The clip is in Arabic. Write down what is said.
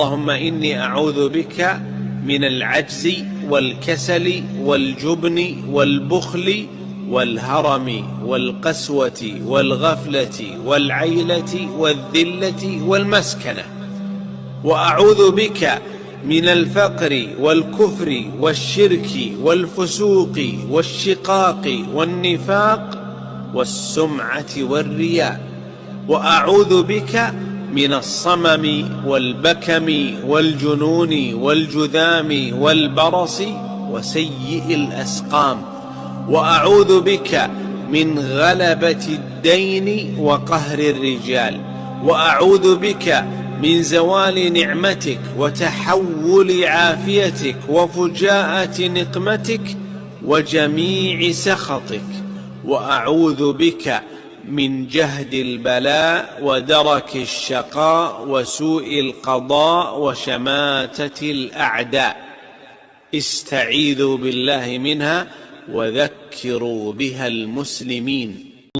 اللهم إني أعوذ بك من العجز والكسل والجبن والبخل والهرم والقسوة والغفلة والعيلة والذلة والمسكنة، وأعوذ بك من الفقر والكفر والشرك والفسوق والشقاق والنفاق والسمعة والرياء، وأعوذ بك من الصمم والبكم والجنون والجذام والبرص وسيء الأسقام، وأعوذ بك من غلبة الدين وقهر الرجال، وأعوذ بك من زوال نعمتك وتحول عافيتك وفجاءة نقمتك وجميع سخطك، وأعوذ بك من جهد البلاء ودرك الشقاء وسوء القضاء وشماتة الأعداء. استعيذوا بالله منها وذكروا بها المسلمين.